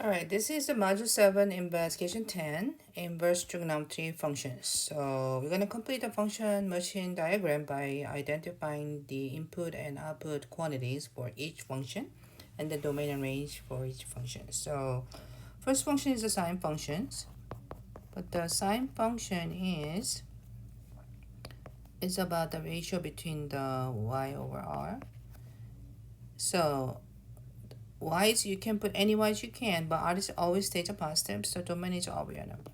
All right, this is the Module 7 Investigation 10, Inverse Trigonometry Functions. So we're going to complete the function machine diagram by identifying the input and output quantities for each function and the domain and range for each function. So first function is the sine functions, but the sine function is about the ratio between the y over r. So y's you can put any y's you can, but r is always stays a positive, so domain is all real number.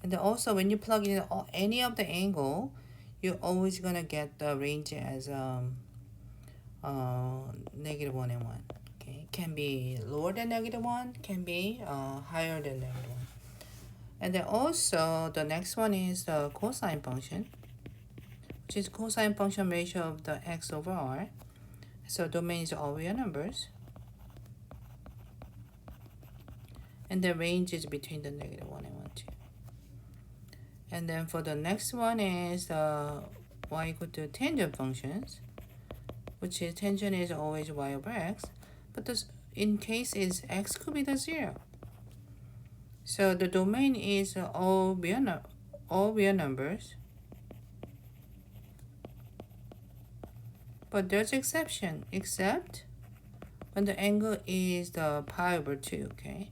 And then also when you plug in any of the angle, you're always gonna get the range as -1 and 1. Okay, can be lower than -1, can be higher than -1. And then also the next one is the cosine function, which is cosine function ratio of the x over r. So domain is all real numbers. And the range is between the -1 and 1, 2. And then for the next one is y equal to tangent functions, which is tangent is always y over x, but this in case is x could be the 0. So the domain is all real numbers, but there's exception, except when the angle is the pi over 2, okay,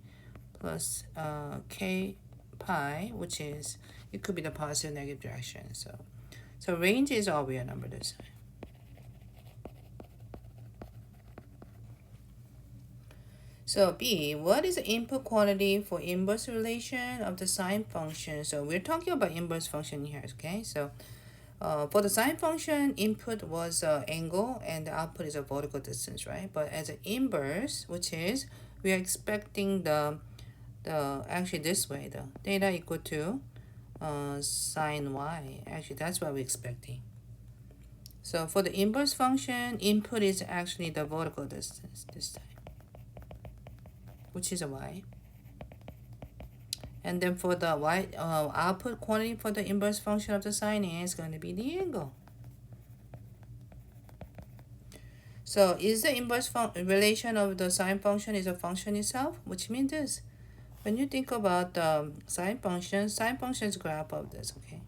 plus k pi, which is, it could be the positive negative direction. So range is all real number this time. So B, what is the input quantity for inverse relation of the sine function? So we're talking about inverse function here, okay? So for the sine function, input was angle and the output is a vertical distance, right? But as an inverse, which is we are expecting the actually this way, the theta equal to sine y. Actually, that's what we're expecting. So for the inverse function, input is actually the vertical distance this time, which is a y. And then for the y output quantity for the inverse function of the sine is going to be the angle. So is the inverse relation of the sine function is a function itself, which means this. When you think about the sine function is graph of this, okay?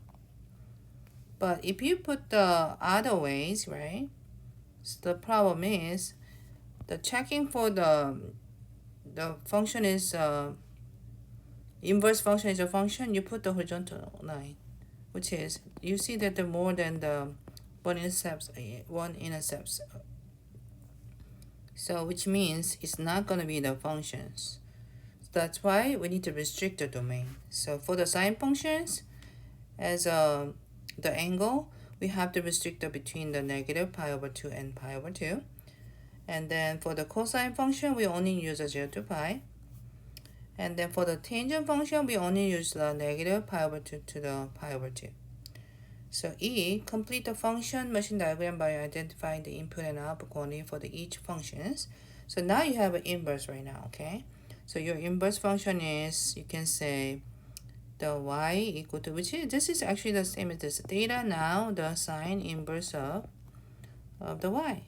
But if you put the other ways, right? So the problem is the checking for the function is inverse function is a function, you put the horizontal line, which is you see that the more than the one intercepts. So which means it's not going to be the functions. That's why we need to restrict the domain. So for the sine functions, as the angle, we have to restrict it between the negative pi over 2 and pi over 2. And then for the cosine function, we only use a 0 to pi. And then for the tangent function, we only use the negative pi over 2 to the pi over 2. So E, complete the function machine diagram by identifying the input and output quantity for the each functions. So now you have an inverse right now, okay? So your inverse function is, you can say the y equal to, which is, this is actually the same as this theta, now the sine inverse of the y.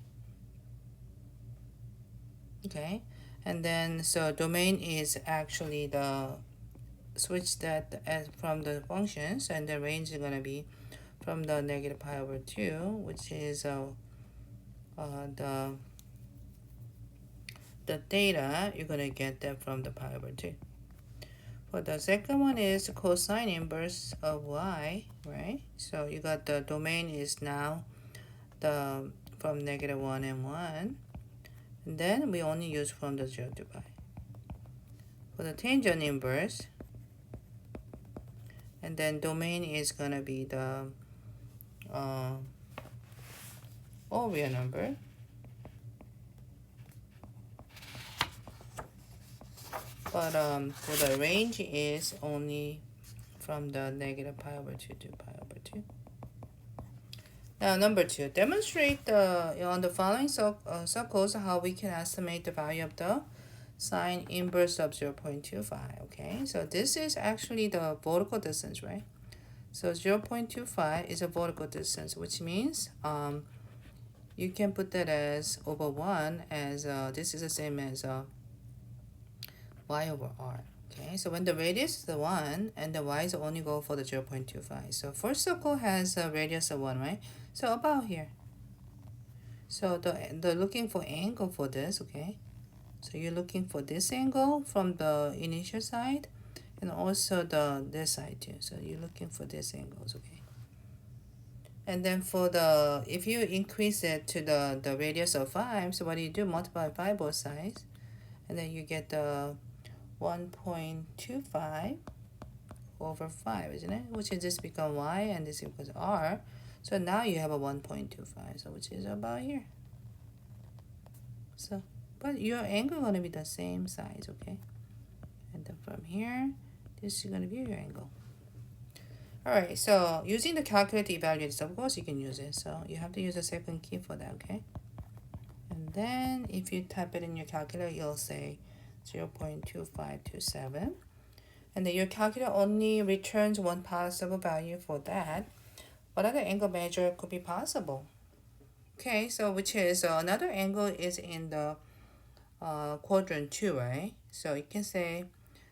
Okay, and then so domain is actually the switch that as from the functions, and the range is going to be from the negative pi over 2, which is the theta, you're going to get that from the pi over 2. For the second one is cosine inverse of y, right? So you got the domain is now the from -1 and 1. And then we only use from the 0 to pi. For the tangent inverse, and then domain is going to be the all real number. But for the range is only from the negative pi over 2 to pi over 2. Now number 2, demonstrate on the following circles how we can estimate the value of the sine inverse of 0.25. Okay, so this is actually the vertical distance, right? So 0.25 is a vertical distance, which means you can put that as over 1 as this is the same as y over r. Okay, so when the radius is the 1 and the y is only go for the 0.25. So first circle has a radius of 1, right? So about here. So the looking for angle for this, okay? So you're looking for this angle from the initial side and also this side too. So you're looking for these angles, okay? And then for the, if you increase it to the radius of 5, so what do? Multiply by both sides. And then you get the 1.25 over 5, isn't it? Which is just become y and this equals r. So now you have a 1.25, so which is about here. So, but your angle going to be the same size, okay? And then from here, this is going to be your angle. Alright, so using the calculator to evaluate this, of course you can use it. So you have to use a second key for that, okay? And then if you type it in your calculator, you'll say 0.2527. And then your calculator only returns one possible value for that. What other angle measure could be possible? Okay, so which is another angle is in the quadrant 2, right? So you can say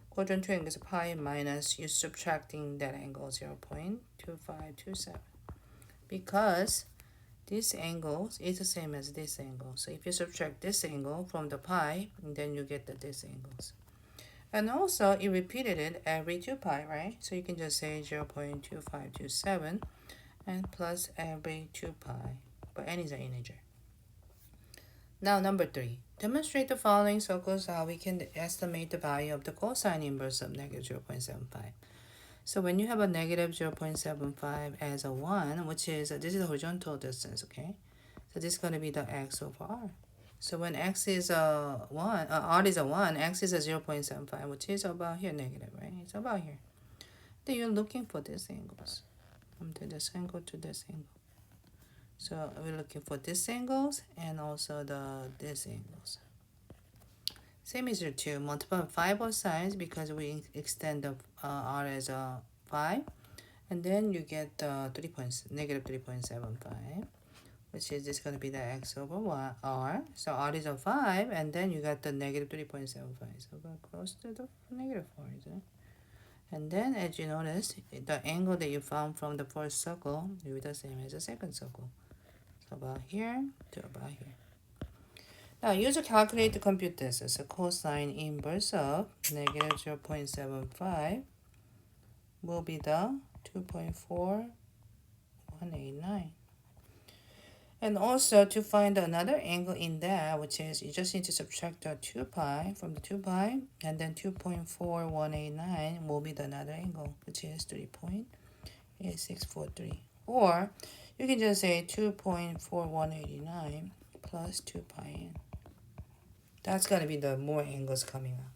quadrant 2 angle is pi minus you subtracting that angle 0.2527 because this angle is the same as this angle. So if you subtract this angle from the pi, then you get this angles. And also you repeated it every 2 pi, right? So you can just say 0.2527 and plus every 2 pi, but n is an integer. Now number 3. Demonstrate the following circles how we can estimate the value of the cosine inverse of negative 0.75. So when you have a negative 0.75 as a 1, which is, this is the horizontal distance, okay? So this is going to be the x over r. So when x is a 1, r is a 1, x is a 0.75, which is about here negative, right? It's about here. Then you're looking for these angles. From this angle to this angle. So we're looking for these angles and also these angles. Same as your 2. Multiply 5 both sides because we extend the r as a 5. And then you get negative 3.75. Which is just going to be the x over r. So r is a 5, and then you got the negative 3.75. So we're close to the negative 4, isn't it? And then, as you notice, the angle that you found from the first circle will be the same as the second circle. So about here to about here. Now, use a calculator to compute this. So cosine inverse of negative 0.75 will be the 2.4189. And also to find another angle in that, which is you just need to subtract the 2 pi from the 2 pi, and then 2.4189 will be the another angle, which is 3.8643. Or you can just say 2.4189 plus 2 pi n. That's going to be the more angles coming up.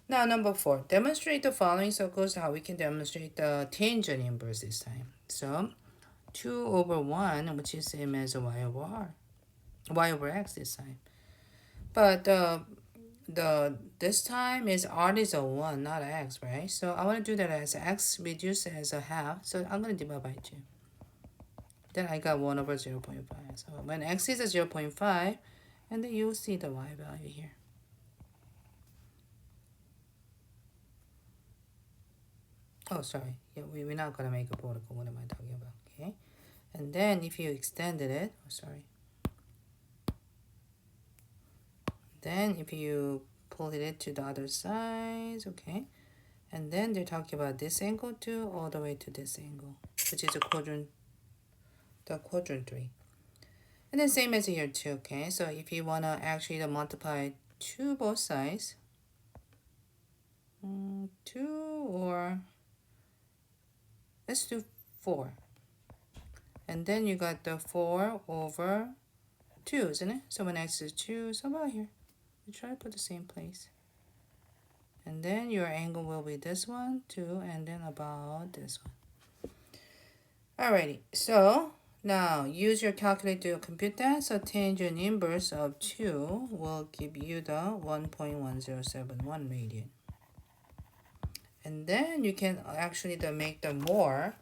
Now, number 4, demonstrate the following circles how we can demonstrate the tangent inverse this time. So 2 over 1, which is same as y over r, y over x this time. But this time is r is a 1, not x, right? So I want to do that as x reduced as a half. So I'm going to divide by 2. Then I got 1 over 0.5. So when x is a 0.5, and then you'll see the y value here. Oh, sorry. Yeah, we're not going to make a protocol. What am I talking about? Okay. And then if you extended it, then if you pull it to the other side, okay, and then they're talking about this angle too, all the way to this angle, which is the quadrant 3. And then same as here too, okay. So if you wanna actually multiply to both sides, 2 or let's do 4. And then you got the 4 over 2, isn't it? So when x is 2, so about here. You try to put the same place. And then your angle will be this one, 2, and then about this one. Alrighty, so now use your calculator to compute that. So tangent inverse of 2 will give you the 1.1071 radian. And then you can actually make the more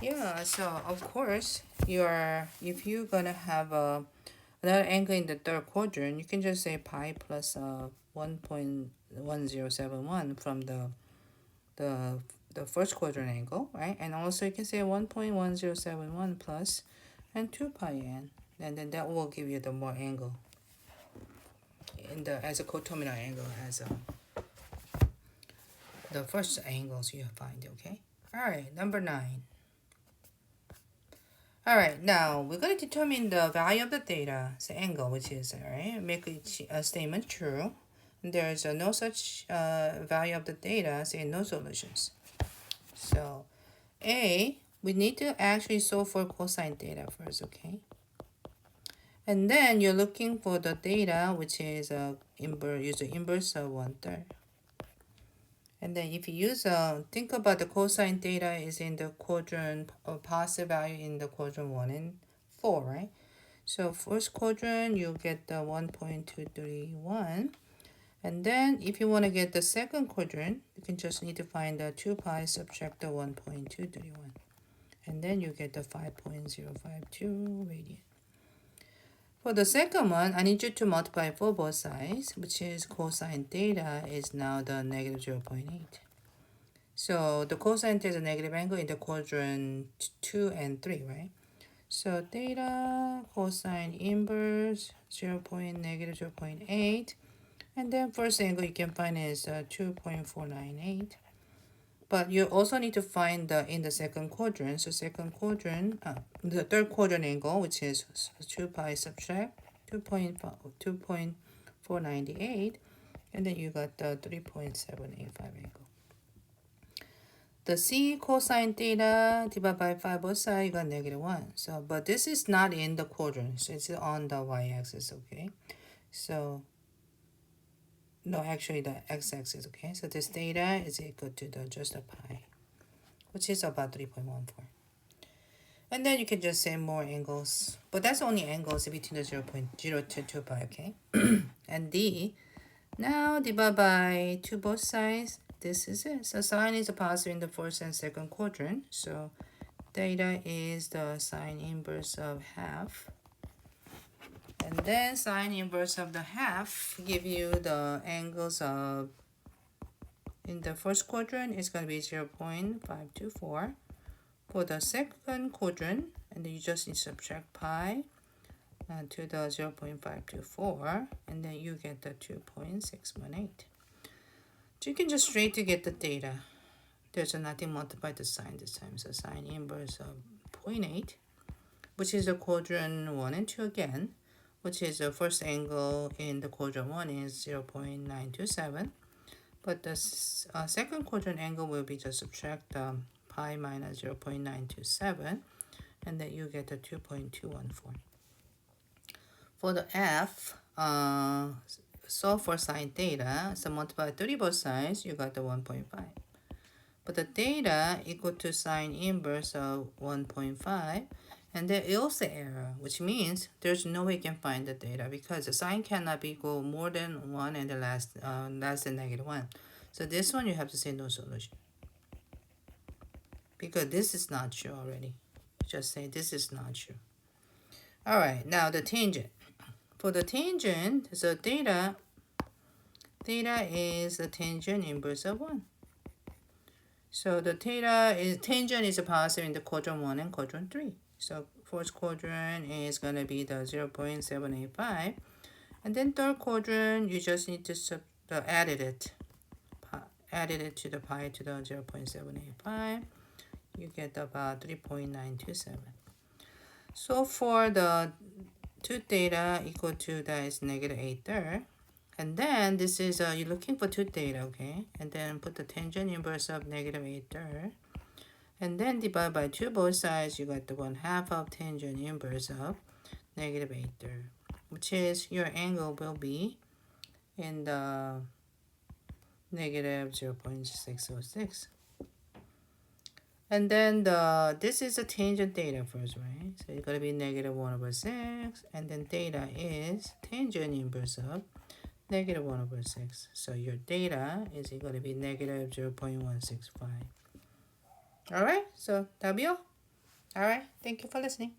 Yeah, so of course, if you're gonna have another angle in the third quadrant, you can just say pi plus 1.1071 from the the first quadrant angle, right? And also you can say 1.1071 plus and 2 pi n, and then that will give you the more angle in the as a coterminal angle as the first angles you find. Okay. All right, number 9. All right, now we're going to determine the value of the theta, the angle, which is, all right, make a statement true. There's no such value of the theta, say no solutions. So, A, we need to actually solve for cosine theta first, okay? And then you're looking for the theta, which is use the inverse of 1/3. And then if you use, think about the cosine theta is in the quadrant, positive value in the quadrant 1 and 4, right? So first quadrant, you get the 1.231. And then if you want to get the second quadrant, you can just need to find the 2 pi subtract the 1.231. And then you get the 5.052 radian. For the second one, I need you to multiply for both sides, which is cosine theta is now the negative 0.8. So the cosine theta is a negative angle in the quadrant 2 and 3, right? So theta cosine inverse 0.8, and then first angle you can find is 2.498. But you also need to find the in the second quadrant. So second quadrant, the third quadrant angle, which is 2 pi subtract 2.498, and then you got the 3.785 angle. The c cosine theta divided by 5 both sides, you got -1. So, but this is not in the quadrant, so it's on the y-axis, okay? So, no, actually the x-axis, okay? So this theta is equal to the just a pi, which is about 3.14. And then you can just say more angles, but that's only angles between the 0.0 to 2 pi, okay? And d, now divide by 2 both sides. This is it. So sine is a positive in the first and second quadrant. So theta is the sine inverse of half. And then sine inverse of the half give you the angles of, in the first quadrant, it's going to be 0.524. For the second quadrant, and then you just need to subtract pi to the 0.524, and then you get the 2.618. So you can just straight to get the theta. There's nothing multiplied the sine this time. So sine inverse of 0.8, which is the quadrant 1 and 2 again, which is the first angle in the quadrant 1 is 0.927. But the second quadrant angle will be just subtract pi minus 0.927, and then you get the 2.214. For the f, so for sine theta, so multiply 30 both sides, you got the 1.5. But the theta equal to sine inverse of 1.5, and there is the error, which means there's no way you can find the theta because the sine cannot be equal more than 1 and the less than -1. So this one you have to say no solution, because this is not true already. Just say this is not true. All right, now the tangent. For the tangent, so theta is the tangent inverse of 1. So the tangent is a positive in the quadrant 1 and quadrant 3. So first quadrant is going to be the 0.785. And then third quadrant, you just need to added it to the pi to the 0.785. You get about 3.927. So for the 2 theta equal to that is -8/3. And then this is, you're looking for 2 theta, okay? And then put the tangent inverse of -8/3. And then divide by 2 both sides, you got the 1/2 of tangent inverse of -8/3, which is your angle will be in the -0.606. And then this is the tangent theta first, right? So it's going to be -1/6, and then theta is tangent inverse of -1/6. So your theta is going to be -0.165. All right, so that'll be all. All right. Thank you for listening.